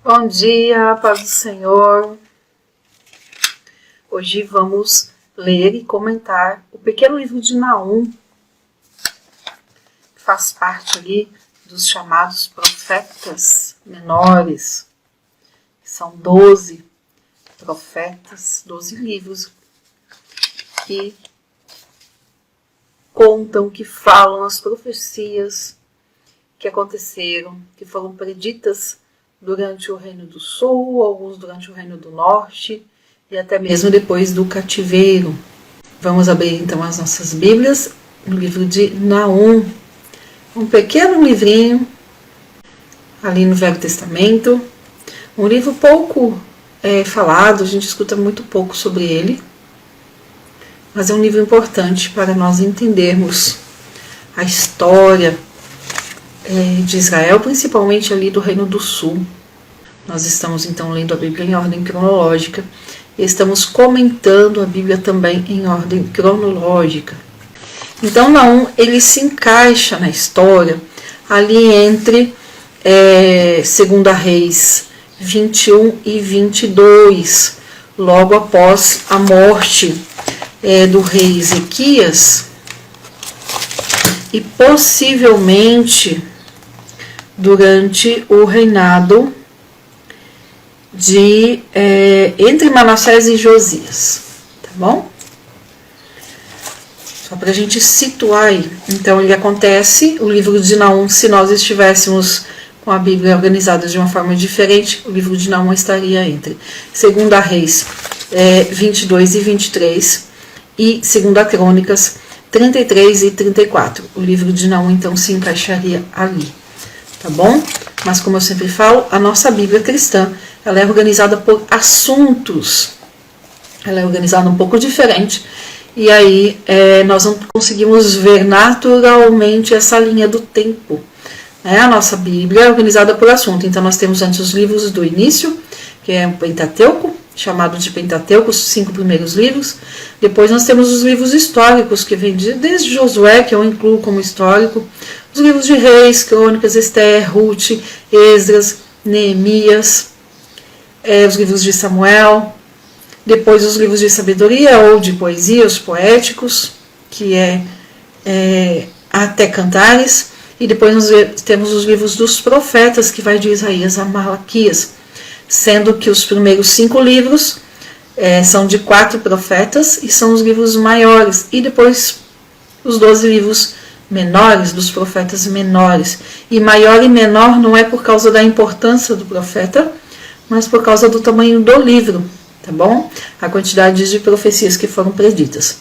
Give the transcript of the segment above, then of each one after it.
Bom dia, paz do Senhor. Hoje vamos ler e comentar o pequeno livro de Naum, que faz parte ali dos chamados profetas menores. São 12 profetas, 12 livros que contam, que falam as profecias que aconteceram, que foram preditas durante o Reino do Sul, alguns durante o Reino do Norte e até mesmo depois do cativeiro. Vamos abrir então as nossas Bíblias no livro de Naum, um pequeno livrinho ali no Velho Testamento, um livro pouco falado, a gente escuta muito pouco sobre ele, mas é um livro importante para nós entendermos a história de Israel, principalmente ali do Reino do Sul. Nós estamos então lendo a Bíblia em ordem cronológica e estamos comentando a Bíblia também em ordem cronológica. Então Naum, ele se encaixa na história ali entre 2 Reis 21 e 22, logo após a morte do rei Ezequias e possivelmente durante o reinado de entre Manassés e Josias, tá bom? Só para a gente situar aí. Então ele acontece, o livro de Naum, se nós estivéssemos com a Bíblia organizada de uma forma diferente, o livro de Naum estaria entre 2 Reis 22 e 23 e 2 Crônicas 33 e 34. O livro de Naum então se encaixaria ali, tá bom? Mas como eu sempre falo, a nossa Bíblia cristã, ela é organizada por assuntos. Ela é organizada um pouco diferente. E aí nós não conseguimos ver naturalmente essa linha do tempo. A nossa Bíblia é organizada por assunto. Então nós temos antes os livros do início, que é o Pentateuco, chamado de Pentateuco, os 5 primeiros livros. Depois nós temos os livros históricos, que vêm desde Josué, que eu incluo como histórico, os livros de Reis, Crônicas, Esther, Ruth, Esdras, Neemias, os livros de Samuel, depois os livros de sabedoria ou de poesia, os poéticos, que até Cantares, e depois nós temos os livros dos profetas, que vai de Isaías a Malaquias, sendo que os primeiros 5 livros são de 4 profetas e são os livros maiores, e depois os 12 livros menores, dos profetas menores. E maior e menor não é por causa da importância do profeta, mas por causa do tamanho do livro, tá bom? A quantidade de profecias que foram preditas.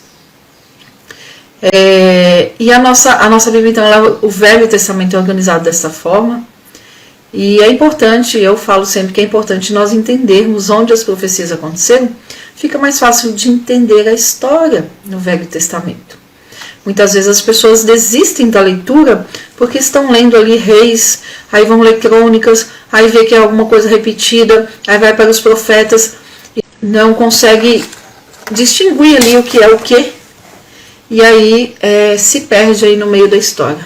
E a nossa Bíblia, então, o Velho Testamento é organizado dessa forma. E é importante, eu falo sempre que é importante nós entendermos onde as profecias aconteceram. Fica mais fácil de entender a história no Velho Testamento. Muitas vezes as pessoas desistem da leitura porque estão lendo ali Reis, aí vão ler Crônicas, aí vê que é alguma coisa repetida, aí vai para os profetas e não consegue distinguir ali o que é o que, e aí se perde aí no meio da história.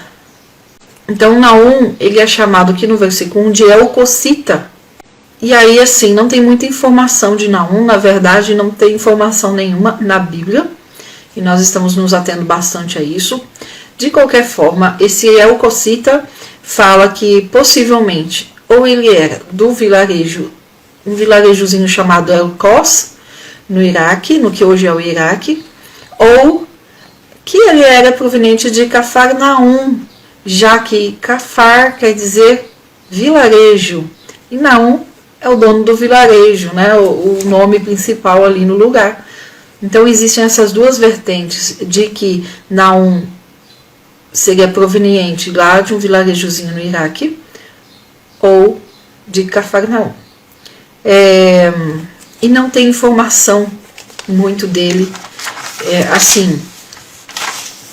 Então Naum, ele é chamado aqui no versículo 1 de Elcocita. E aí assim, não tem muita informação de Naum, na verdade não tem informação nenhuma na Bíblia, e nós estamos nos atendo bastante a isso. De qualquer forma, esse Elcocita fala que possivelmente ou ele era do vilarejo, um vilarejozinho chamado El-Kos, no Iraque, no que hoje é o Iraque, ou que ele era proveniente de Cafarnaum, já que Cafar quer dizer vilarejo, e Naum é o dono do vilarejo, né, o nome principal ali no lugar. Então existem essas duas vertentes de que Naum seria proveniente lá de um vilarejozinho no Iraque ou de Cafarnaum. E não tem informação muito dele, assim,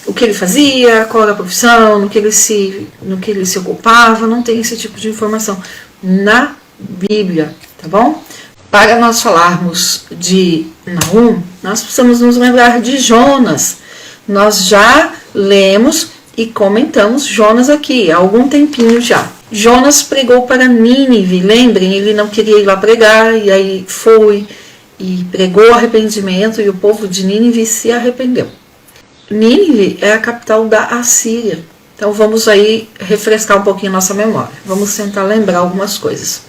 o que ele fazia, qual era a profissão, no que ele se ocupava, não tem esse tipo de informação na Bíblia, tá bom? Para nós falarmos de Naum, nós precisamos nos lembrar de Jonas. Nós já lemos e comentamos Jonas aqui há algum tempinho já. Jonas pregou para Nínive, lembrem, ele não queria ir lá pregar, e aí foi e pregou arrependimento, e o povo de Nínive se arrependeu. Nínive é a capital da Assíria. Então vamos aí refrescar um pouquinho nossa memória. Vamos tentar lembrar algumas coisas.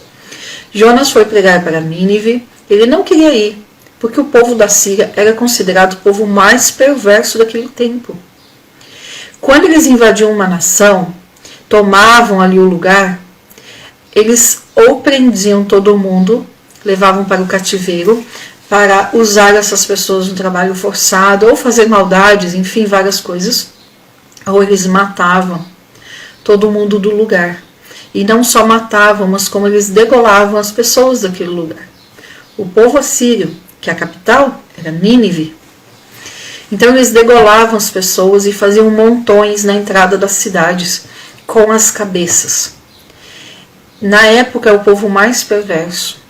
Jonas foi pregar para Nínive. Ele não queria ir, porque o povo da Síria era considerado o povo mais perverso daquele tempo. Quando eles invadiam uma nação, tomavam ali o lugar, eles ou prendiam todo mundo, levavam para o cativeiro, para usar essas pessoas no trabalho forçado, ou fazer maldades, enfim, várias coisas, ou eles matavam todo mundo do lugar. E não só matavam, mas como eles degolavam as pessoas daquele lugar. O povo assírio, que a capital era Nínive, então eles degolavam as pessoas e faziam montões na entrada das cidades com as cabeças. Na época, é o povo mais perverso.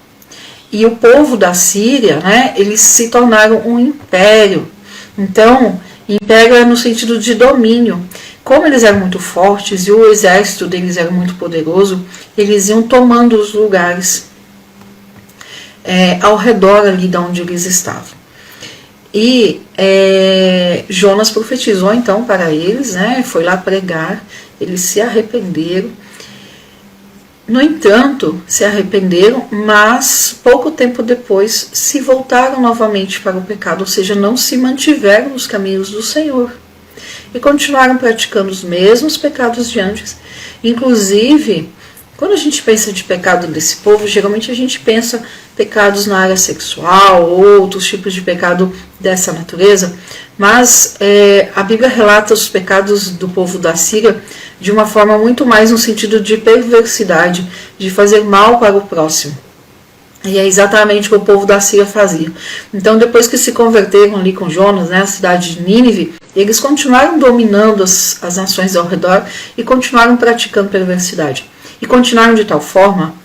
E o povo da Síria, né, eles se tornaram um império. Então, império é no sentido de domínio. Como eles eram muito fortes e o exército deles era muito poderoso, eles iam tomando os lugares ao redor ali de onde eles estavam. E Jonas profetizou então para eles, né, foi lá pregar, eles se arrependeram. No entanto, se arrependeram, mas pouco tempo depois se voltaram novamente para o pecado, ou seja, não se mantiveram nos caminhos do Senhor. E continuaram praticando os mesmos pecados de antes. Inclusive, quando a gente pensa de pecado desse povo, geralmente a gente pensa pecados na área sexual, ou outros tipos de pecado dessa natureza, mas a Bíblia relata os pecados do povo da Síria de uma forma muito mais no sentido de perversidade, de fazer mal para o próximo. E é exatamente o que o povo da Síria fazia. Então, depois que se converteram ali com Jonas, né, a cidade de Nínive, eles continuaram dominando as nações ao redor e continuaram praticando perversidade. E continuaram de tal forma,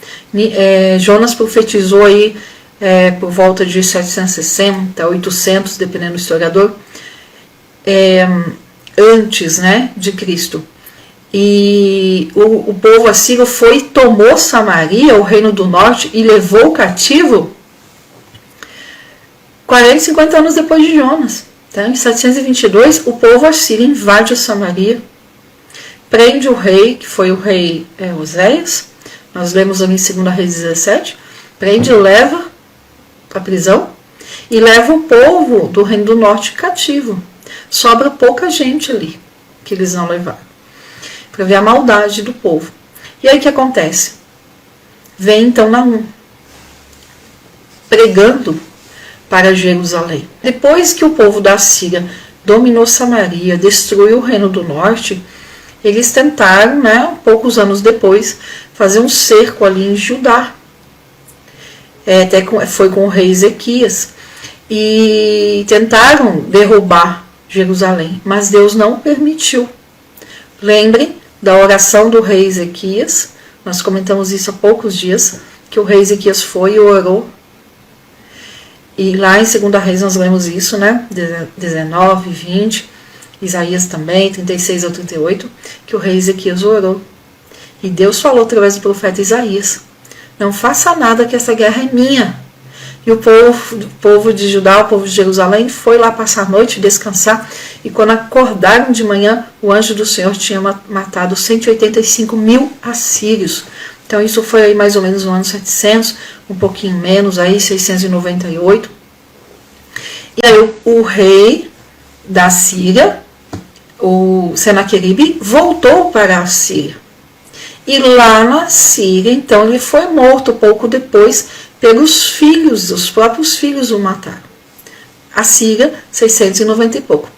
Jonas profetizou aí por volta de 760 a 800, dependendo do historiador, antes, né, de Cristo. E o povo assírio foi e tomou Samaria, o reino do norte, e levou cativo 40, 50 anos depois de Jonas. Então, em 722, o povo assírio invade a Samaria, prende o rei, que foi o rei Oséias, nós lemos ali em 2 Reis 17, prende e leva para a prisão, e leva o povo do reino do norte cativo. Sobra pouca gente ali, que eles não levaram, para ver a maldade do povo. E aí o que acontece? Vem então Naum, pregando para Jerusalém. Depois que o povo da Síria dominou Samaria, destruiu o reino do norte, eles tentaram, né, poucos anos depois, fazer um cerco ali em Judá. Até foi com o rei Ezequias. E tentaram derrubar Jerusalém, mas Deus não permitiu. Lembrem da oração do rei Ezequias, nós comentamos isso há poucos dias, que o rei Ezequias foi e orou. E lá em 2 Reis nós lemos isso, né? 19, 20, Isaías também, 36 ao 38, que o rei Ezequias orou. E Deus falou através do profeta Isaías: não faça nada, que essa guerra é minha. E o povo de Judá, o povo de Jerusalém, foi lá passar a noite, descansar. E quando acordaram de manhã, o anjo do Senhor tinha matado 185 mil assírios. Então isso foi aí mais ou menos no ano 700, um pouquinho menos, aí 698. E aí o rei da Síria, o Senaqueribe, voltou para a Síria. E lá na Síria, então, ele foi morto pouco depois pelos filhos, os próprios filhos o mataram. A Síria, 690 e pouco.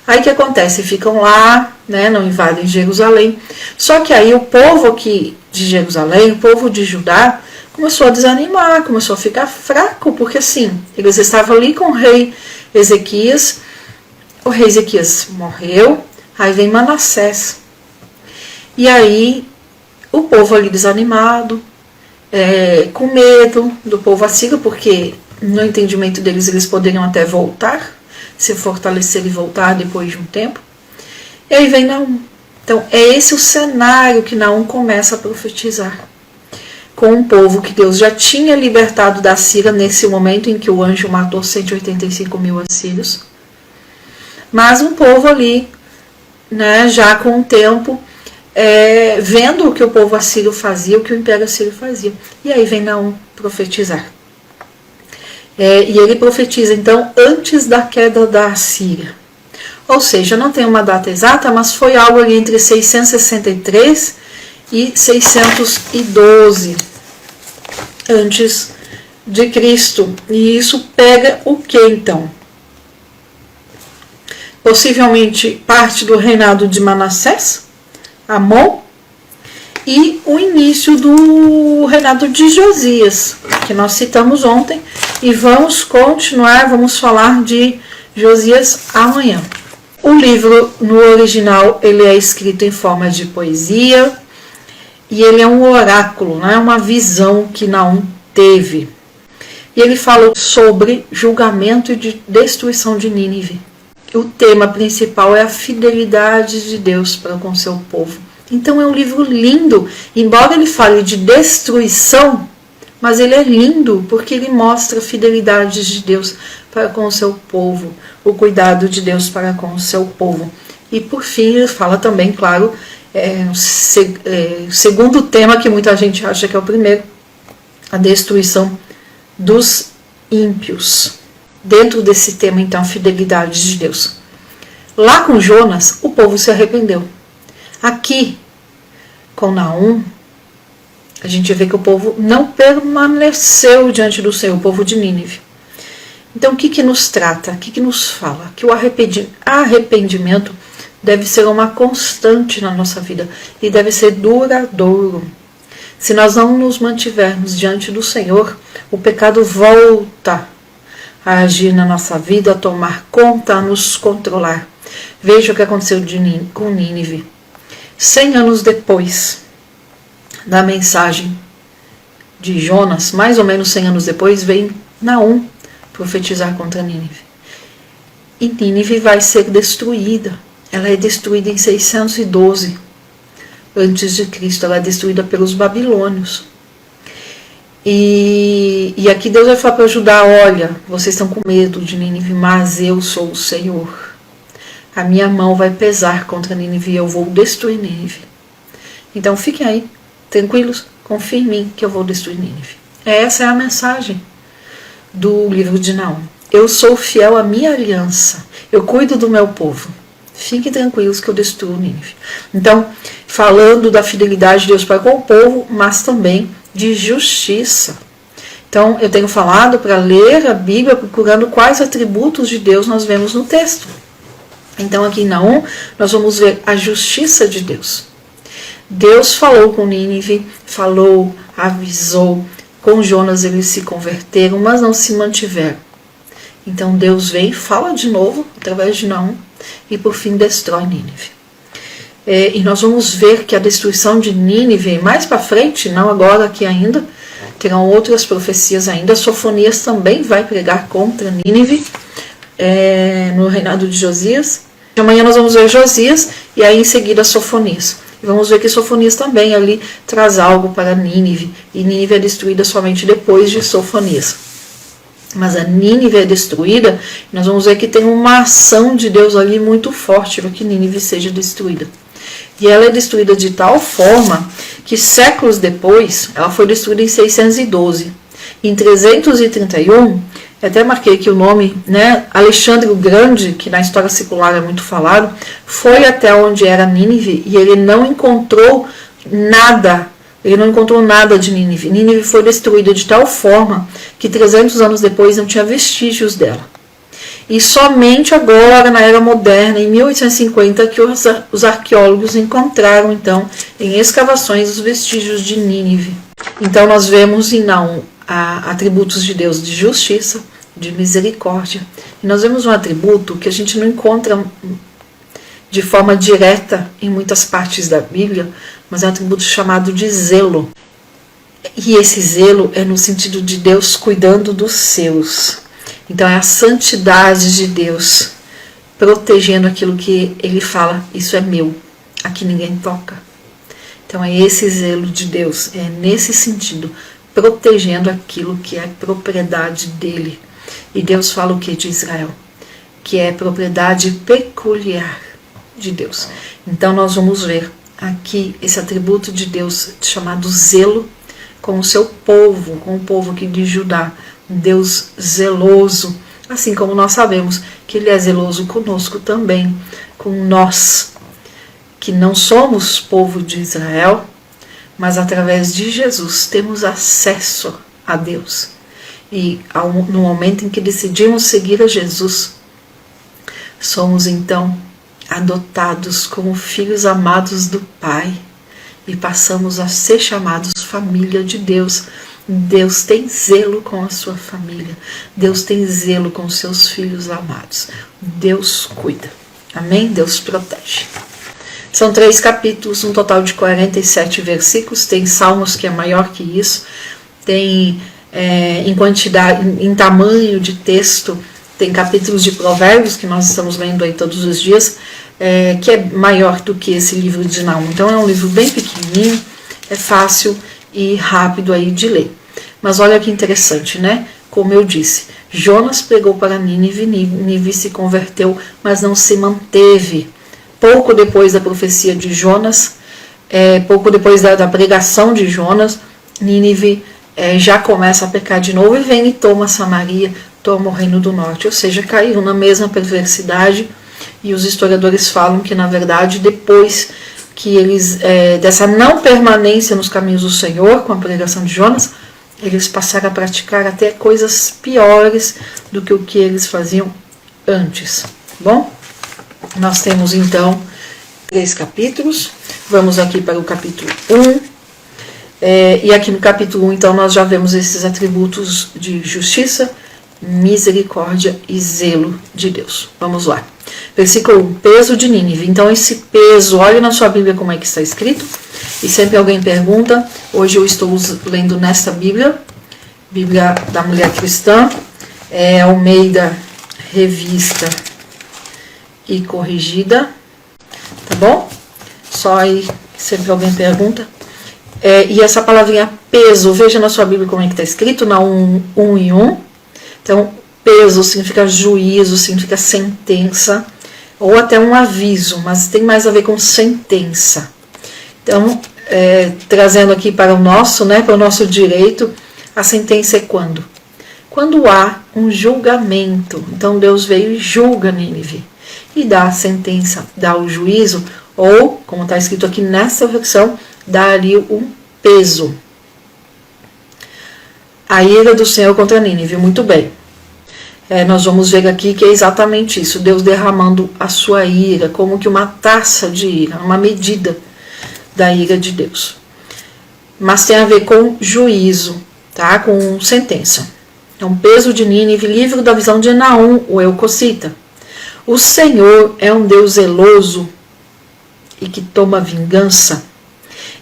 Aí o que acontece? Ficam lá, né, não invadem Jerusalém. Só que aí o povo aqui de Jerusalém, o povo de Judá, começou a desanimar, começou a ficar fraco, porque assim, eles estavam ali com o rei Ezequias, o rei Ezequias morreu, aí vem Manassés. E aí o povo ali desanimado, com medo do povo assírio, porque no entendimento deles eles poderiam até voltar, se fortalecer e voltar depois de um tempo. E aí vem Naum. Então é esse o cenário que Naum começa a profetizar. Com um povo que Deus já tinha libertado da Síria nesse momento em que o anjo matou 185 mil assírios. Mas um povo ali, né, já com o tempo, vendo o que o povo assírio fazia, o que o império assírio fazia. E aí vem Naum profetizar. E ele profetiza, então, antes da queda da Assíria. Ou seja, não tem uma data exata, mas foi algo ali entre 663 e 612 antes de Cristo. E isso pega o que então? Possivelmente parte do reinado de Manassés, Amon, e o início do reinado de Josias, que nós citamos ontem, e vamos continuar, vamos falar de Josias amanhã. O livro, no original, ele é escrito em forma de poesia, e ele é um oráculo, né? Uma visão que Naum teve. E ele fala sobre julgamento e de destruição de Nínive. O tema principal é a fidelidade de Deus para com seu povo. Então é um livro lindo, embora ele fale de destruição, mas ele é lindo porque ele mostra a fidelidade de Deus para com o seu povo, o cuidado de Deus para com o seu povo. E por fim ele fala também, claro, segundo tema que muita gente acha que é o primeiro, a destruição dos ímpios. Dentro desse tema, então, a fidelidade de Deus. Lá com Jonas, o povo se arrependeu. Aqui, com Naum, a gente vê que o povo não permaneceu diante do Senhor, o povo de Nínive. Então, o que nos trata? O que nos fala? Que o arrependimento deve ser uma constante na nossa vida e deve ser duradouro. Se nós não nos mantivermos diante do Senhor, o pecado volta a agir na nossa vida, a tomar conta, a nos controlar. Veja o que aconteceu com Nínive. 100 anos depois da mensagem de Jonas, mais ou menos 100 anos depois, vem Naum profetizar contra Nínive. E Nínive vai ser destruída. Ela é destruída em 612 antes de Cristo. Ela é destruída pelos babilônios. E aqui Deus vai falar para ajudar, olha, vocês estão com medo de Nínive, mas eu sou o Senhor. A minha mão vai pesar contra Nínive e eu vou destruir Nínive. Então fiquem aí, tranquilos, confiem em mim que eu vou destruir Nínive. Essa é a mensagem do livro de Naum. Eu sou fiel à minha aliança, eu cuido do meu povo. Fiquem tranquilos que eu destruo Nínive. Então, falando da fidelidade de Deus para com o povo, mas também de justiça. Então, eu tenho falado para ler a Bíblia procurando quais atributos de Deus nós vemos no texto. Então, aqui em Naum, nós vamos ver a justiça de Deus. Deus falou com Nínive, falou, avisou. Com Jonas eles se converteram, mas não se mantiveram. Então, Deus vem e fala de novo, através de Naum, e por fim destrói Nínive. E nós vamos ver que a destruição de Nínive, mais para frente, não agora aqui ainda, terão outras profecias ainda. Sofonias também vai pregar contra Nínive no reinado de Josias. Amanhã nós vamos ver Josias e aí em seguida Sofonias. E vamos ver que Sofonias também ali traz algo para Nínive. E Nínive é destruída somente depois de Sofonias. Mas a Nínive é destruída, nós vamos ver que tem uma ação de Deus ali muito forte para que Nínive seja destruída. E ela é destruída de tal forma que séculos depois, ela foi destruída em 612. Em 331, eu até marquei aqui o nome, né? Alexandre o Grande, que na história secular é muito falado, foi até onde era Nínive e ele não encontrou nada. Ele não encontrou nada de Nínive. Nínive foi destruída de tal forma que 300 anos depois não tinha vestígios dela. E somente agora, na era moderna, em 1850, que os arqueólogos encontraram, então, em escavações, os vestígios de Nínive. Então, nós vemos em Naum atributos de Deus de justiça, de misericórdia. E nós vemos um atributo que a gente não encontra de forma direta em muitas partes da Bíblia, mas é um atributo chamado de zelo. E esse zelo é no sentido de Deus cuidando dos seus. Então é a santidade de Deus protegendo aquilo que ele fala, isso é meu. aqui ninguém toca. Então é esse zelo de Deus, é nesse sentido, protegendo aquilo que é propriedade dele. E Deus fala o que de Israel? Que é propriedade peculiar de Deus. Então nós vamos ver aqui esse atributo de Deus chamado zelo com o seu povo, com o povo aqui de Judá, um Deus zeloso, assim como nós sabemos que ele é zeloso conosco também, com nós, que não somos povo de Israel, mas através de Jesus temos acesso a Deus. E no momento em que decidimos seguir a Jesus, somos então adotados como filhos amados do Pai e passamos a ser chamados família de Deus. Deus tem zelo com a sua família, Deus tem zelo com os seus filhos amados, Deus cuida, amém? Deus protege. São 3 capítulos, um total de 47 versículos, tem salmos que é maior que isso, tem em quantidade, em tamanho de texto, tem capítulos de provérbios que nós estamos lendo aí todos os dias, que é maior do que esse livro de Naum. Então é um livro bem pequenininho, é fácil e rápido aí de ler. Mas olha que interessante, né? Como eu disse, Jonas pregou para Nínive, Nínive se converteu, mas não se manteve. Pouco depois da profecia de Jonas, pouco depois da pregação de Jonas, Nínive já começa a pecar de novo e vem e toma Samaria, toma o reino do norte, ou seja, caiu na mesma perversidade. E os historiadores falam que, na verdade, depois que eles, dessa não permanência nos caminhos do Senhor, com a pregação de Jonas, eles passaram a praticar até coisas piores do que o que eles faziam antes. Bom, nós temos então 3 capítulos, vamos aqui para o capítulo 1, e aqui no capítulo 1, então, nós já vemos esses atributos de justiça, misericórdia e zelo de Deus. Vamos lá. Versículo 1, peso de Nínive. Então esse peso, olha na sua Bíblia como é que está escrito. E sempre alguém pergunta, hoje eu estou lendo nesta Bíblia, Bíblia da Mulher Cristã, Almeida, revista e corrigida, tá bom? Só aí, sempre alguém pergunta. E essa palavrinha peso, veja na sua Bíblia como é que está escrito, na 1 e 1. Então, peso significa juízo, significa sentença, ou até um aviso, mas tem mais a ver com sentença. Então, trazendo aqui para o nosso, para o nosso direito, a sentença é quando? Quando há um julgamento. Então, Deus veio e julga Nínive, e dá a sentença, dá o juízo, ou, como está escrito aqui nessa versão, dá ali um peso. A ira do Senhor contra Nínive, muito bem. Nós vamos ver aqui que é exatamente isso, Deus derramando a sua ira, como que uma taça de ira, uma medida da ira de Deus. Mas tem a ver com juízo, tá? Com sentença. Então, peso de Nínive, livro da visão de Naum, o Eucocita. O Senhor é um Deus zeloso e que toma vingança,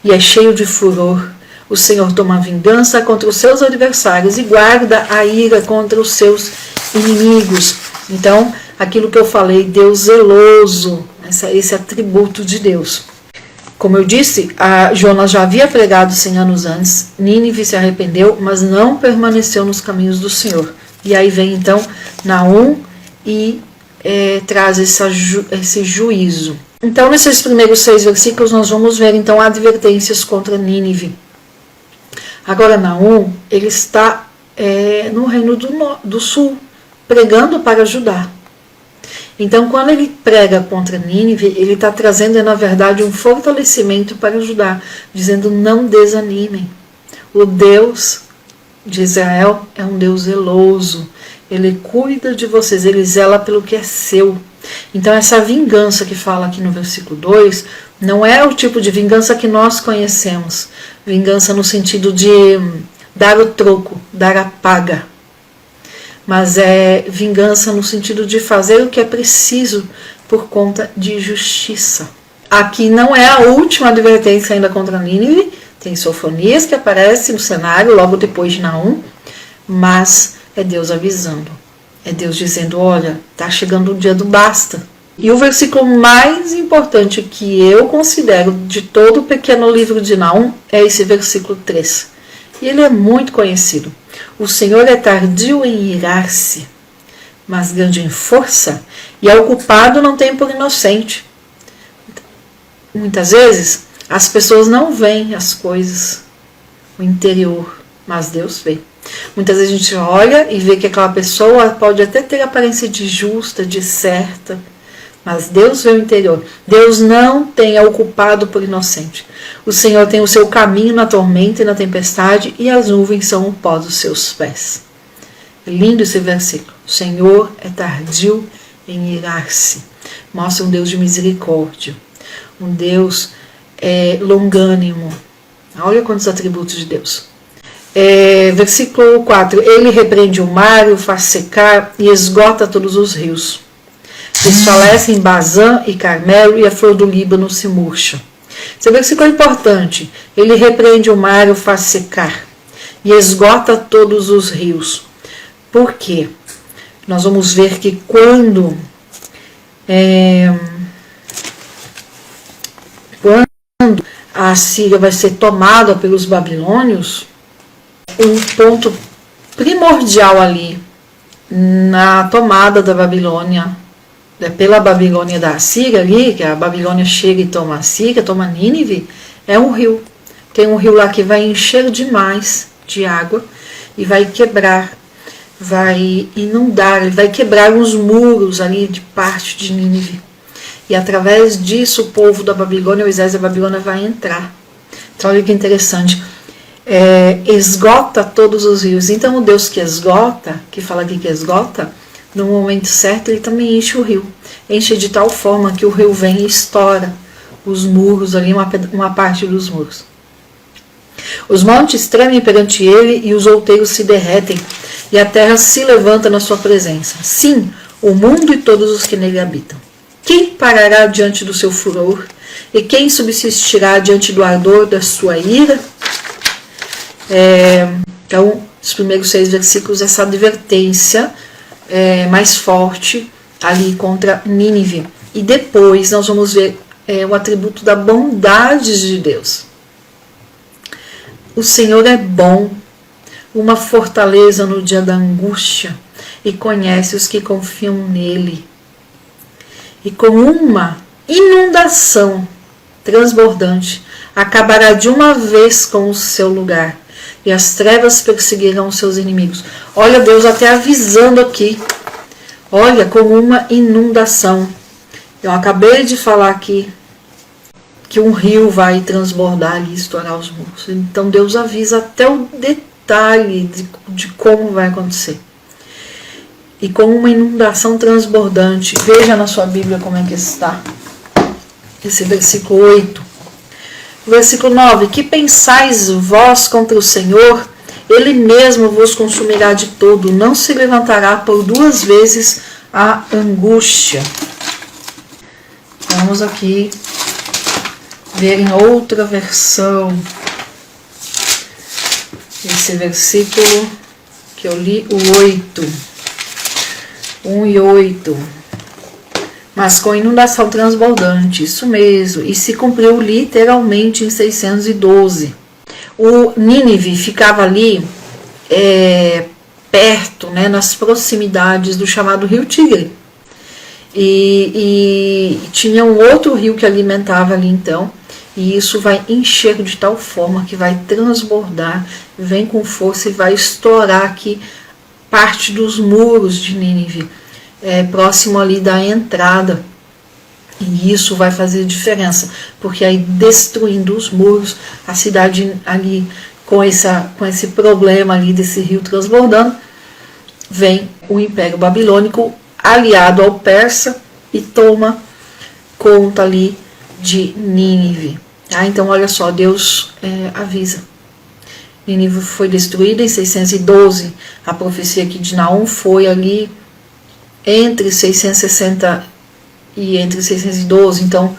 e é cheio de furor. O Senhor toma vingança contra os seus adversários e guarda a ira contra os seus inimigos. Então, aquilo que eu falei, Deus zeloso, esse atributo de Deus. Como eu disse, Jonas já havia pregado 100 anos antes, Nínive se arrependeu, mas não permaneceu nos caminhos do Senhor. E aí vem então Naum e traz esse juízo. Então, nesses primeiros 6 versículos, nós vamos ver então advertências contra Nínive. Agora, Naum, ele está no reino do sul, pregando para Judá. Então, quando ele prega contra Nínive, ele está trazendo, na verdade, um fortalecimento para Judá, dizendo: não desanimem. O Deus de Israel é um Deus zeloso. Ele cuida de vocês, ele zela pelo que é seu. Então, essa vingança que fala aqui no versículo 2, não é o tipo de vingança que nós conhecemos. Vingança no sentido de dar o troco, dar a paga. Mas é vingança no sentido de fazer o que é preciso por conta de justiça. Aqui não é a última advertência ainda contra Nínive, tem Sofonias que aparece no cenário logo depois de Naum, mas é Deus avisando, é Deus dizendo: olha, está chegando o dia do basta. E o versículo mais importante que eu considero de todo o pequeno livro de Naum é esse versículo 3. E ele é muito conhecido. O Senhor é tardio em irar-se, mas grande em força, e é ocupado não tem por inocente. Muitas vezes as pessoas não veem as coisas, o interior, mas Deus vê. Muitas vezes a gente olha e vê que aquela pessoa pode até ter aparência de justa, de certa, mas Deus vê o interior. Deus não é ocupado por inocente. O Senhor tem o seu caminho na tormenta e na tempestade, e as nuvens são o pó dos seus pés. É lindo esse versículo. O Senhor é tardio em irar-se. Mostra um Deus de misericórdia. Um Deus longânimo. Olha quantos atributos de Deus. Versículo 4. Ele repreende o mar, o faz secar e esgota todos os rios. Desfalece em Bazã e Carmelo, e a flor do Líbano se murcha. Esse versículo é importante. Ele repreende o mar, o faz secar e esgota todos os rios. Por quê? Nós vamos ver que quando a Síria vai ser tomada pelos babilônios, um ponto primordial ali na tomada da Babilônia, pela Babilônia da Síria ali, que a Babilônia chega e toma a Síria, toma Nínive, é um rio. Tem um rio lá que vai encher demais de água e vai quebrar, vai inundar, ele vai quebrar os muros ali de parte de Nínive. E através disso o povo da Babilônia, o exército da Babilônia vai entrar. Então olha que interessante. Esgota todos os rios. Então o Deus que esgota, que fala aqui que esgota, no momento certo ele também enche o rio. Enche de tal forma que o rio vem e estoura os muros ali, uma parte dos muros. Os montes tremem perante ele e os outeiros se derretem, e a terra se levanta na sua presença. Sim, o mundo e todos os que nele habitam. Quem parará diante do seu furor? E quem subsistirá diante do ardor da sua ira? Então, os primeiros 6 versículos, essa advertência mais forte ali contra Nínive. E depois nós vamos ver o atributo da bondade de Deus. O Senhor é bom, uma fortaleza no dia da angústia, e conhece os que confiam nele. E com uma inundação transbordante, acabará de uma vez com o seu lugar, e as trevas perseguirão os seus inimigos. Olha Deus até avisando aqui. Olha, com uma inundação. Eu acabei de falar aqui que um rio vai transbordar e estourar os muros. Então Deus avisa até o detalhe de como vai acontecer. E com uma inundação transbordante. Veja na sua Bíblia como é que está. Esse versículo 8. Versículo 9. Que pensais vós contra o Senhor? Ele mesmo vos consumirá de todo. Não se levantará por 2 vezes a angústia. Vamos aqui ver em outra versão. Esse versículo que eu li, o 8. 1 e 8. Mas com inundação transbordante, isso mesmo, e se cumpriu literalmente em 612. O Nínive ficava ali perto, nas proximidades do chamado Rio Tigre. E tinha um outro rio que alimentava ali então, e isso vai encher de tal forma que vai transbordar, vem com força e vai estourar aqui parte dos muros de Nínive, próximo ali da entrada. E isso vai fazer diferença, porque aí destruindo os muros, a cidade ali com esse problema ali desse rio transbordando, vem o Império Babilônico aliado ao persa e toma conta ali de Nínive. Então olha só, Deus avisa. Nínive foi destruída em 612. A profecia aqui de Naum foi ali entre 660 e entre 612, então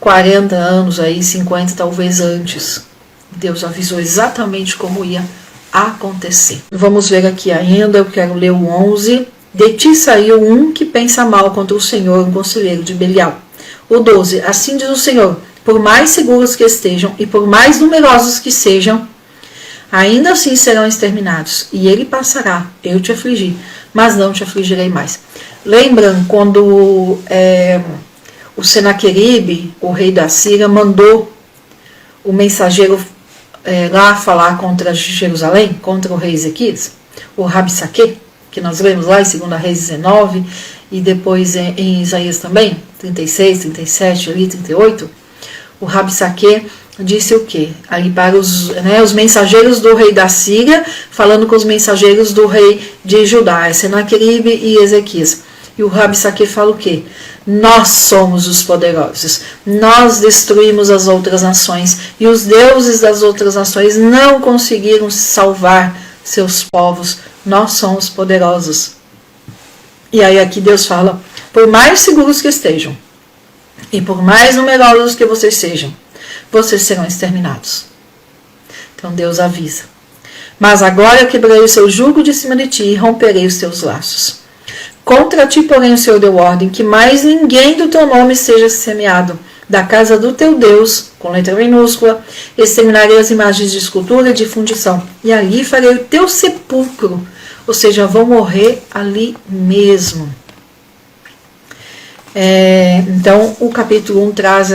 40 anos aí, 50 talvez antes. Deus avisou exatamente como ia acontecer. Vamos ver aqui ainda, eu quero ler o 11, De ti saiu um que pensa mal contra o Senhor, um conselheiro de Belial. O 12. Assim diz o Senhor, por mais seguros que estejam e por mais numerosos que sejam, ainda assim serão exterminados. E ele passará, eu te afligi, mas não te afligirei mais. Lembram quando o Senaqueribe, o rei da Síria, mandou o mensageiro lá falar contra Jerusalém, contra o rei Ezequias, o Rabsaque, que nós lemos lá em 2 Reis 19, e depois em Isaías também, 36, 37, ali, 38, o Rabsaque disse o quê? Ali para os mensageiros do rei da Síria, falando com os mensageiros do rei de Judá, Senaqueribe e Ezequias. E o Rabsaque fala o quê? Nós somos os poderosos, nós destruímos as outras nações, e os deuses das outras nações não conseguiram salvar seus povos, nós somos poderosos. E aí aqui Deus fala, por mais seguros que estejam, e por mais numerosos que vocês sejam, vocês serão exterminados. Então Deus avisa. Mas agora eu quebrei o seu jugo de cima de ti e romperei os teus laços. Contra ti, porém, o Senhor deu ordem que mais ninguém do teu nome seja semeado. Da casa do teu Deus, com letra minúscula, exterminarei as imagens de escultura e de fundição. E ali farei o teu sepulcro. Ou seja, vão morrer ali mesmo. Então, o capítulo 1 traz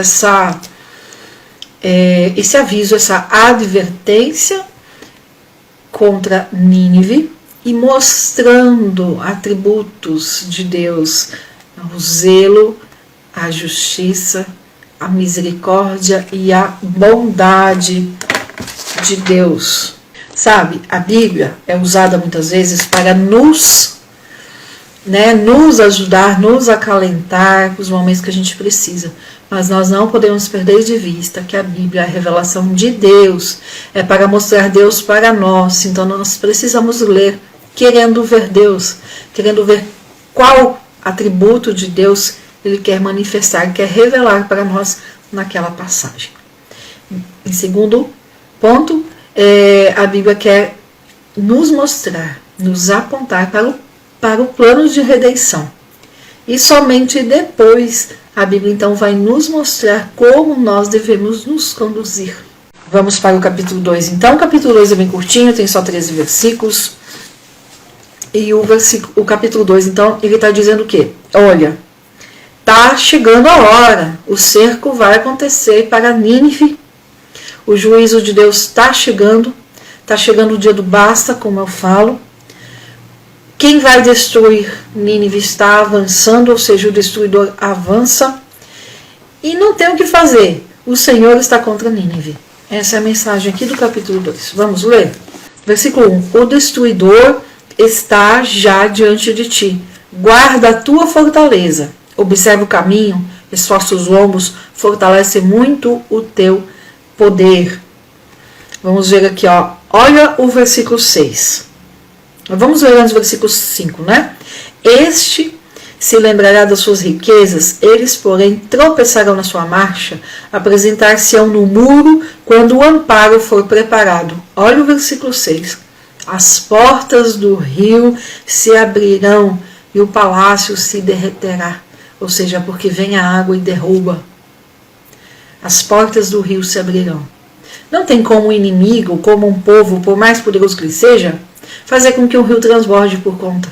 esse aviso, essa advertência contra Nínive, e mostrando atributos de Deus, o zelo, a justiça, a misericórdia e a bondade de Deus. Sabe, a Bíblia é usada muitas vezes para nos ajudar, nos acalentar os momentos que a gente precisa. Mas nós não podemos perder de vista que a Bíblia é a revelação de Deus, é para mostrar Deus para nós. Então nós precisamos ler querendo ver Deus, querendo ver qual atributo de Deus ele quer manifestar, quer revelar para nós naquela passagem. Em segundo ponto, a Bíblia quer nos mostrar, nos apontar para o plano de redenção. E somente depois a Bíblia então vai nos mostrar como nós devemos nos conduzir. Vamos para o capítulo 2. Então, o capítulo 2 é bem curtinho, tem só 13 versículos. E o capítulo 2, então, ele está dizendo o quê? Olha, está chegando a hora, o cerco vai acontecer para Nínive, o juízo de Deus está chegando o dia do basta, como eu falo. Quem vai destruir Nínive está avançando, ou seja, o destruidor avança, e não tem o que fazer, o Senhor está contra Nínive. Essa é a mensagem aqui do capítulo 2. Vamos ler? Versículo 1. O destruidor está já diante de ti. Guarda a tua fortaleza. Observa o caminho, esforça os lombos, fortalece muito o teu poder. Vamos ver aqui, ó. Olha o versículo 6. Vamos ler antes o versículo 5, né? Este se lembrará das suas riquezas, eles, porém, tropeçarão na sua marcha, apresentar-se-ão no muro quando o amparo for preparado. Olha o versículo 6. As portas do rio se abrirão e o palácio se derreterá. Ou seja, porque vem a água e derruba. As portas do rio se abrirão. Não tem como um inimigo, como um povo, por mais poderoso que ele seja, fazer com que o rio transborde por conta.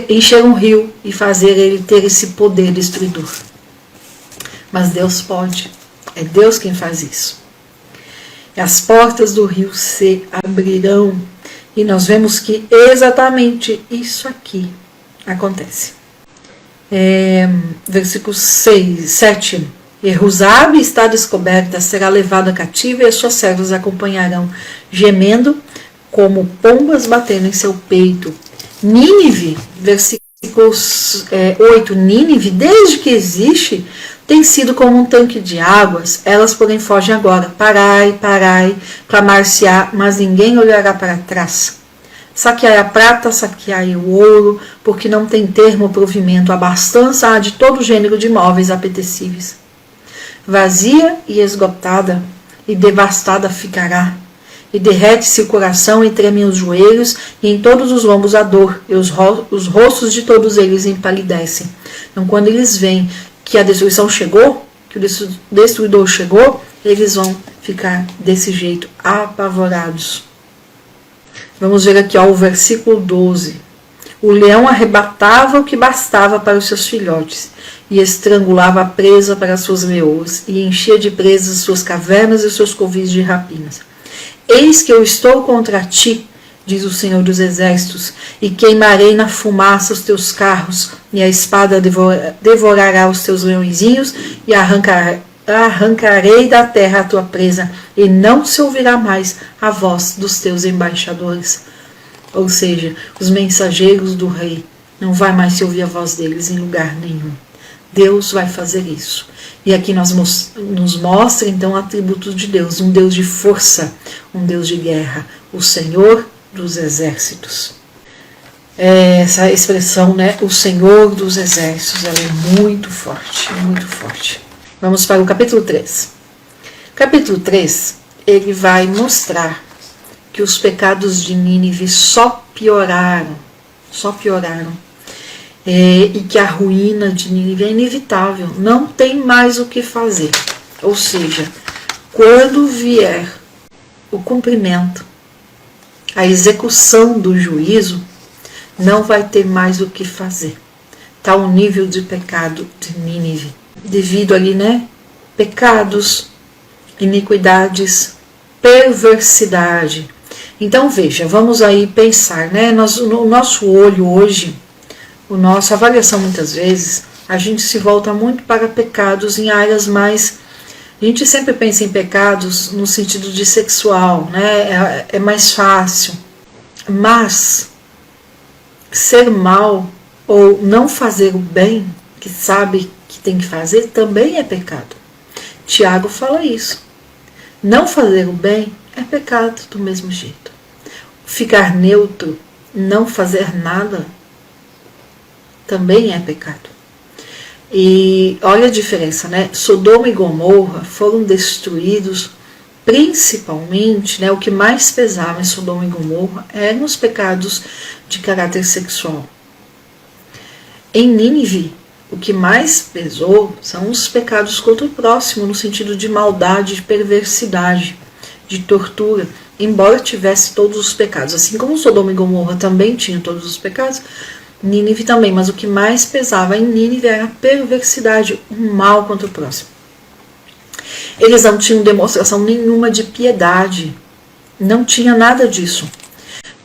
Encher um rio e fazer ele ter esse poder destruidor. Mas Deus pode. É Deus quem faz isso. As portas do rio se abrirão. E nós vemos que exatamente isso aqui acontece. Versículo 7. Jerusabe está descoberta, será levada cativa e as suas servas acompanharão, gemendo como pombas batendo em seu peito. Nínive, versículo 8. Nínive, desde que existe, tem sido como um tanque de águas, elas porém fogem agora. Parai, parai, clamar-se-á, mas ninguém olhará para trás. Saqueai a prata, saqueai o ouro, porque não tem termo o provimento, a abastança há de todo gênero de móveis apetecíveis. Vazia e esgotada, e devastada ficará, e derrete-se o coração e tremem os joelhos, e em todos os lombos a dor, e os rostos de todos eles empalidecem. Então, quando eles veem que a destruição chegou, que o destruidor chegou, eles vão ficar desse jeito, apavorados. Vamos ver aqui, ó, o versículo 12. O leão arrebatava o que bastava para os seus filhotes, e estrangulava a presa para as suas leoas, e enchia de presas as suas cavernas e os seus covis de rapinas. Eis que eu estou contra ti, diz o Senhor dos Exércitos, e queimarei na fumaça os teus carros, e a espada devorará os teus leõezinhos, e arrancarei da terra a tua presa, e não se ouvirá mais a voz dos teus embaixadores. Ou seja, os mensageiros do rei, não vai mais se ouvir a voz deles em lugar nenhum. Deus vai fazer isso. E aqui nos mostra então atributos de Deus, um Deus de força, um Deus de guerra, o Senhor dos Exércitos. Essa expressão, né, o Senhor dos Exércitos, ela é muito forte, muito forte. Vamos para o capítulo 3. Capítulo 3, ele vai mostrar que os pecados de Nínive só pioraram. E que a ruína de Nínive é inevitável, não tem mais o que fazer. Ou seja, quando vier o cumprimento, a execução do juízo, não vai ter mais o que fazer. Está o nível de pecado de Nínive, devido ali, né? Pecados, iniquidades, perversidade. Então veja, vamos aí pensar, né? No nosso olho hoje, a nossa avaliação muitas vezes, a gente se volta muito para pecados em áreas mais... A gente sempre pensa em pecados no sentido de sexual, né? É mais fácil. Mas ser mal ou não fazer o bem, que sabe que tem que fazer, também é pecado. Tiago fala isso. Não fazer o bem é pecado do mesmo jeito. Ficar neutro, não fazer nada, também é pecado. E olha a diferença, né? Sodoma e Gomorra foram destruídos principalmente, né? O que mais pesava em Sodoma e Gomorra eram os pecados de caráter sexual. Em Nínive, o que mais pesou são os pecados contra o próximo, no sentido de maldade, de perversidade, de tortura, embora tivesse todos os pecados. Assim como Sodoma e Gomorra também tinham todos os pecados, Nínive também, mas o que mais pesava em Nínive era a perversidade, o mal contra o próximo. Eles não tinham demonstração nenhuma de piedade, não tinha nada disso.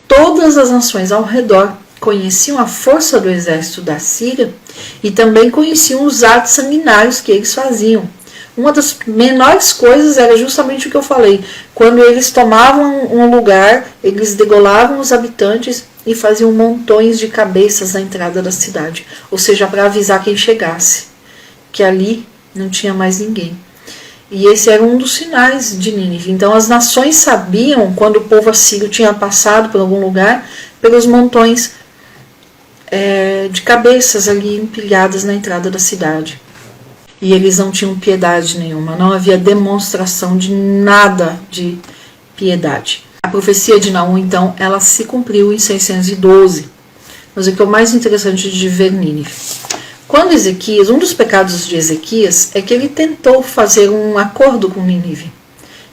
Todas as nações ao redor conheciam a força do exército da Síria e também conheciam os atos sanguinários que eles faziam. Uma das menores coisas era justamente o que eu falei. Quando eles tomavam um lugar, eles degolavam os habitantes e faziam montões de cabeças na entrada da cidade. Ou seja, para avisar quem chegasse, que ali não tinha mais ninguém. E esse era um dos sinais de Nínive. Então as nações sabiam, quando o povo assírio tinha passado por algum lugar, pelos montões de cabeças ali empilhadas na entrada da cidade. E eles não tinham piedade nenhuma, não havia demonstração de nada de piedade. A profecia de Naum, então, ela se cumpriu em 612. Mas o que é o mais interessante de ver Nínive. Quando Ezequias, um dos pecados de Ezequias é que ele tentou fazer um acordo com Nínive.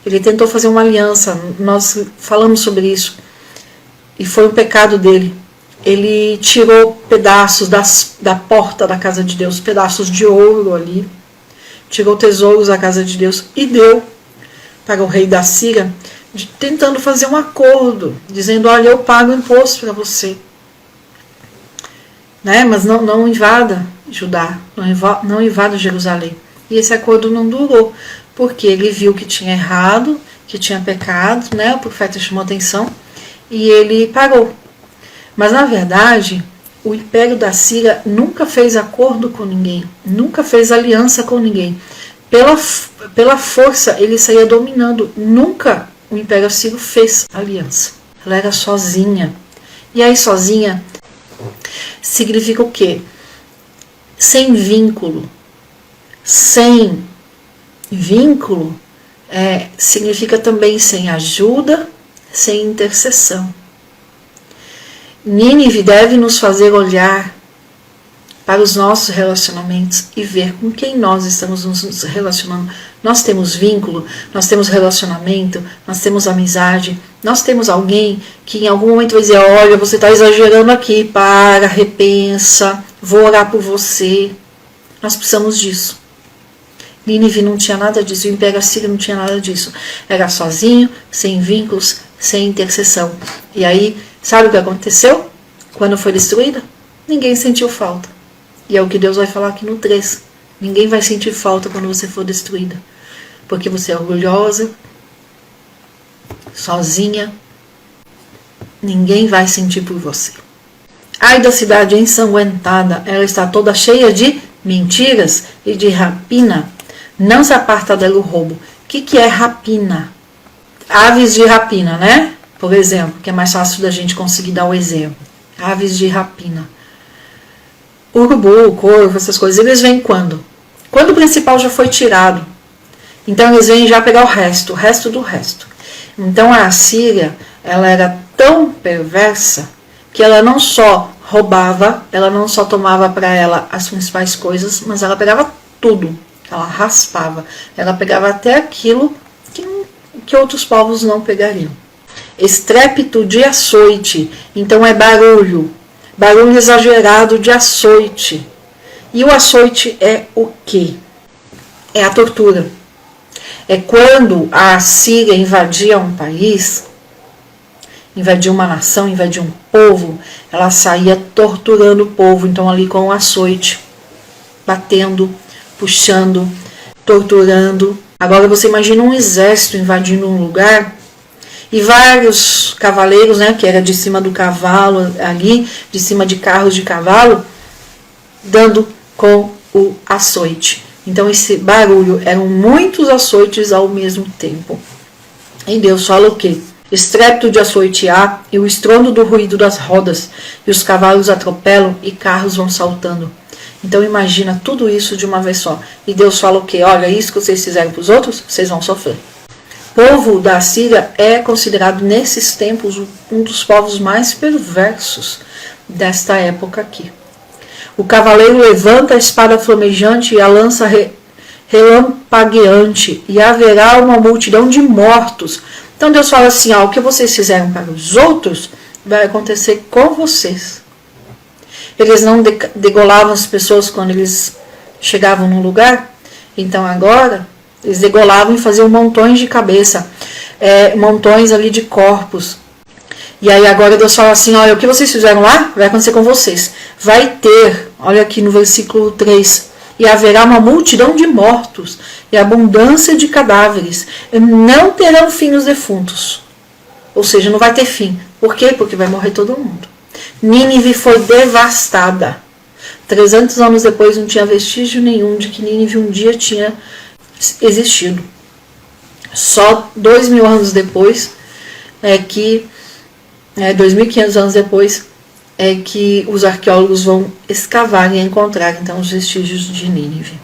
Ele tentou fazer uma aliança, nós falamos sobre isso. E foi um pecado dele. Ele tirou pedaços da porta da casa de Deus, pedaços de ouro ali, tirou tesouros da casa de Deus e deu para o rei da Síria, tentando fazer um acordo, dizendo, olha, eu pago imposto para você, né? Mas não invada Judá, não invada Jerusalém. E esse acordo não durou, porque ele viu que tinha errado, que tinha pecado, né? O profeta chamou atenção e ele parou. Mas, na verdade, o Império da Síria nunca fez acordo com ninguém, nunca fez aliança com ninguém. Pela força, ele saía dominando. Nunca o Império Assírio fez aliança. Ela era sozinha. E aí, sozinha, significa o quê? Sem vínculo. Sem vínculo significa também sem ajuda sem intercessão. Nínive deve nos fazer olhar para os nossos relacionamentos e ver com quem nós estamos nos relacionando. Nós temos vínculo, nós temos relacionamento, nós temos amizade, nós temos alguém que em algum momento vai dizer, olha, você está exagerando aqui, para, repensa, vou orar por você. Nós precisamos disso. Nínive não tinha nada disso, o Império Assírio não tinha nada disso. Era sozinho, sem vínculos, sem intercessão. E aí, sabe o que aconteceu? Quando foi destruída? Ninguém sentiu falta. E é o que Deus vai falar aqui no 3. Ninguém vai sentir falta quando você for destruída. Porque você é orgulhosa, sozinha. Ninguém vai sentir por você. Ai da cidade ensanguentada, ela está toda cheia de mentiras e de rapina. Não se aparta dela o roubo. O que é rapina? Aves de rapina, né? Por exemplo, que é mais fácil da gente conseguir dar o exemplo. Aves de rapina. Urubu, corvo, essas coisas, eles vêm quando? Quando o principal já foi tirado. Então eles vêm já pegar o resto do resto. Então a Assíria, ela era tão perversa que ela não só roubava, ela não só tomava para ela as principais coisas, mas ela pegava tudo. Ela raspava. Ela pegava até aquilo que outros povos não pegariam. Estrépito de açoite. Então é barulho. Barulho exagerado de açoite. E o açoite é o quê? É a tortura. É quando a Assíria invadia um país, invadia uma nação, invadia um povo, ela saía torturando o povo, então ali com o açoite, batendo, puxando, torturando. Agora você imagina um exército invadindo um lugar e vários cavaleiros, né, que era de cima do cavalo ali, de cima de carros de cavalo, dando com o açoite. Então esse barulho, eram muitos açoites ao mesmo tempo. E Deus fala o quê? Estrépito de açoite há, e o estrondo do ruído das rodas, e os cavalos atropelam e carros vão saltando. Então imagina tudo isso de uma vez só. E Deus fala o quê? Olha, isso que vocês fizeram para os outros, vocês vão sofrer. O povo da Assíria é considerado nesses tempos um dos povos mais perversos desta época aqui. O cavaleiro levanta a espada flamejante e a lança relampagueante, e haverá uma multidão de mortos. Então Deus fala assim, o que vocês fizeram para os outros vai acontecer com vocês. Eles não degolavam as pessoas quando eles chegavam num lugar, então agora eles degolavam e faziam montões de cabeça, montões ali de corpos. E aí agora Deus fala assim, olha, o que vocês fizeram lá vai acontecer com vocês. Vai ter, olha aqui no versículo 3, e haverá uma multidão de mortos e abundância de cadáveres. E não terão fim os defuntos. Ou seja, não vai ter fim. Por quê? Porque vai morrer todo mundo. Nínive foi devastada. 300 anos depois não tinha vestígio nenhum de que Nínive um dia tinha existido. Só 2.000 anos depois 2.500 anos depois é que os arqueólogos vão escavar e encontrar então os vestígios de Nínive.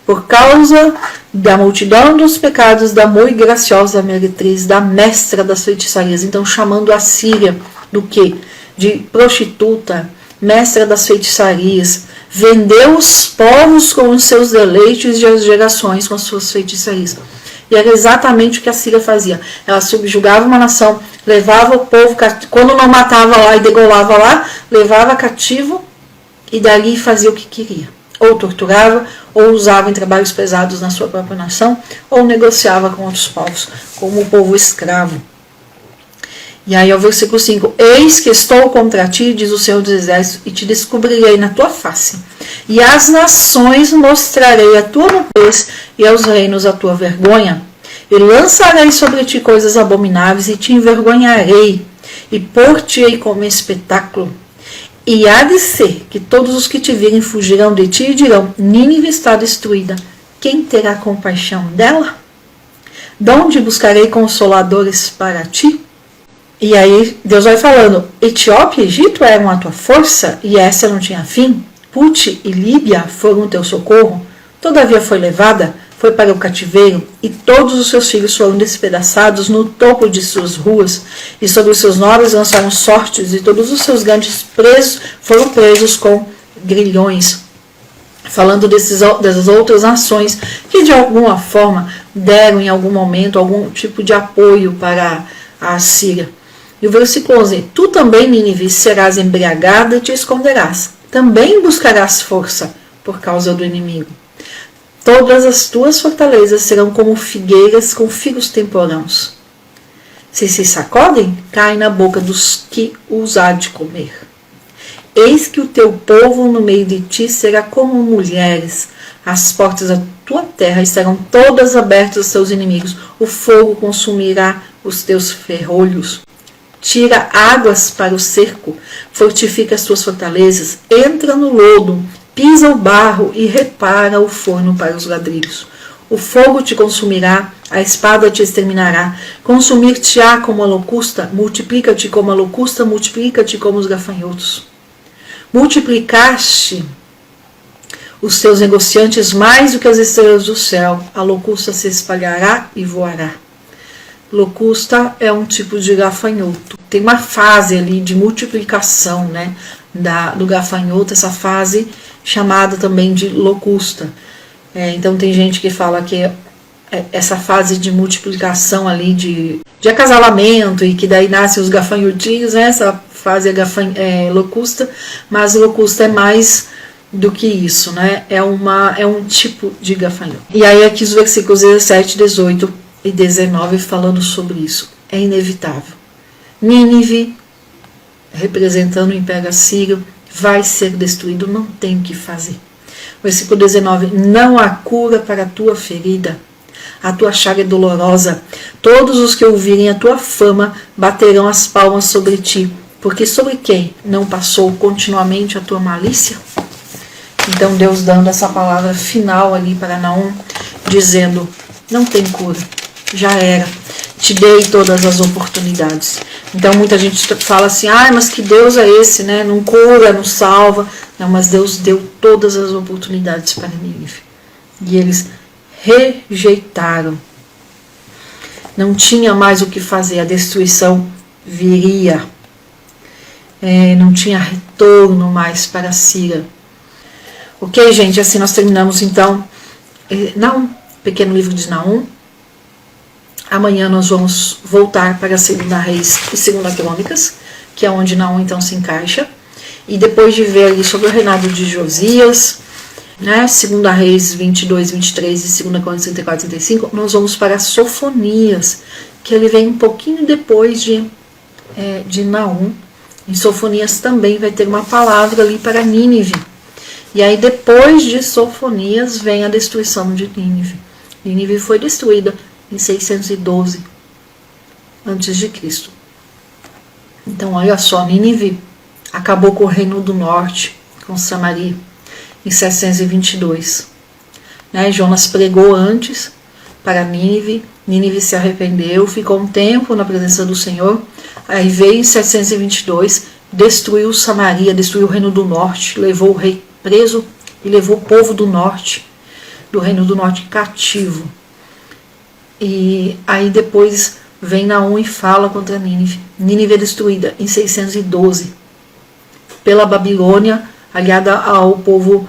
Por causa da multidão dos pecados da muito graciosa meretriz, da mestra das feitiçarias, então chamando a Síria do quê? De prostituta, mestra das feitiçarias, vendeu os povos com os seus deleites e as gerações com as suas feitiçarias. E era exatamente o que a Síria fazia. Ela subjugava uma nação, levava o povo, quando não matava lá e degolava lá, levava cativo e dali fazia o que queria. Ou torturava, ou usava em trabalhos pesados na sua própria nação, ou negociava com outros povos, como o povo escravo. E aí ao versículo 5, eis que estou contra ti, diz o Senhor dos Exércitos, e te descobrirei na tua face. E às nações mostrarei a tua nudez, e aos reinos a tua vergonha. E lançarei sobre ti coisas abomináveis, e te envergonharei, e pôr-te-ei como espetáculo. E há de ser que todos os que te virem fugirão de ti e dirão, Nínive está destruída. Quem terá compaixão dela? De onde buscarei consoladores para ti? E aí Deus vai falando, Etiópia e Egito eram a tua força, e essa não tinha fim. Put e Líbia foram o teu socorro, todavia foi levada, foi para o cativeiro, e todos os seus filhos foram despedaçados no topo de suas ruas, e sobre os seus nobres lançaram sortes, e todos os seus grandes foram presos com grilhões. Falando dessas outras nações que de alguma forma deram em algum momento algum tipo de apoio para a Assíria. E o versículo 11: Tu também, Nínive, serás embriagada e te esconderás. Também buscarás força por causa do inimigo. Todas as tuas fortalezas serão como figueiras com figos temporãos. Se sacodem, caem na boca dos que os há de comer. Eis que o teu povo no meio de ti será como mulheres. As portas da tua terra estarão todas abertas aos teus inimigos. O fogo consumirá os teus ferrolhos. Tira águas para o cerco, fortifica as tuas fortalezas, entra no lodo, pisa o barro e repara o forno para os ladrilhos. O fogo te consumirá, a espada te exterminará, consumir-te-á como a locusta, multiplica-te como a locusta, multiplica-te como os gafanhotos. Multiplicaste os teus negociantes mais do que as estrelas do céu, a locusta se espalhará e voará. Locusta é um tipo de gafanhoto. Tem uma fase ali de multiplicação, né, do gafanhoto, essa fase chamada também de locusta. Então tem gente que fala que essa fase de multiplicação ali, de acasalamento, e que daí nascem os gafanhotinhos, né, essa fase é locusta, mas locusta é mais do que isso, né? É um tipo de gafanhoto. E aí aqui os versículos 17, 18 e 19 falando sobre isso. É inevitável. Nínive, representando o Império Assírio, vai ser destruído, não tem o que fazer. Versículo 19: Não há cura para a tua ferida, a tua chaga é dolorosa. Todos os que ouvirem a tua fama baterão as palmas sobre ti, porque sobre quem não passou continuamente a tua malícia? Então Deus dando essa palavra final ali para Naum, dizendo: não tem cura, já era, te dei todas as oportunidades. Então muita gente fala assim: mas que Deus é esse, né? Não cura, não salva. Não, mas Deus deu todas as oportunidades para Nínive, e eles rejeitaram. Não tinha mais o que fazer, a destruição viria. Não tinha retorno mais para a Síria. Ok, gente, assim nós terminamos então Naum, pequeno livro de Naum. Amanhã nós vamos voltar para a 2 Reis e 2 Crônicas, que é onde Naum então se encaixa. E depois de ver ali sobre o reinado de Josias, né, 2 Reis 22, 23 e 2 Crônicas 34 e 35, nós vamos para Sofonias, que ele vem um pouquinho depois de Naum. Em Sofonias também vai ter uma palavra ali para Nínive. E aí depois de Sofonias vem a destruição de Nínive. Nínive foi destruída em 612 a.C. Então olha só, Nínive acabou com o reino do norte, com Samaria, em 722. Jonas pregou antes para Nínive. Nínive se arrependeu, ficou um tempo na presença do Senhor. Aí veio em 722, destruiu Samaria, destruiu o reino do norte, levou o rei preso e levou o povo do norte, do reino do norte, cativo. E aí depois vem Naum e fala contra Nínive. Nínive é destruída em 612 pela Babilônia, aliada ao povo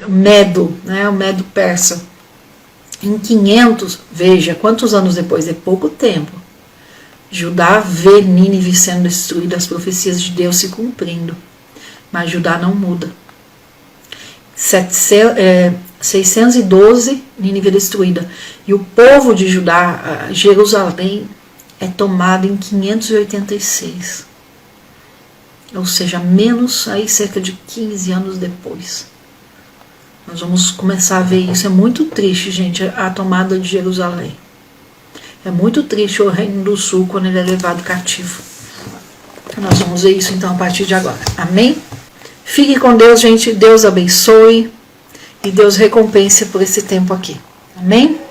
Medo, né, o Medo persa. Em 500, veja, quantos anos depois? É pouco tempo. Judá vê Nínive sendo destruída, as profecias de Deus se cumprindo. Mas Judá não muda. 612, Nínive é destruída. E o povo de Judá, Jerusalém, é tomado em 586. Ou seja, menos aí cerca de 15 anos depois. Nós vamos começar a ver isso. É muito triste, gente, a tomada de Jerusalém. É muito triste o reino do sul quando ele é levado cativo. Nós vamos ver isso então a partir de agora. Amém? Fique com Deus, gente. Deus abençoe e Deus recompense por esse tempo aqui. Amém?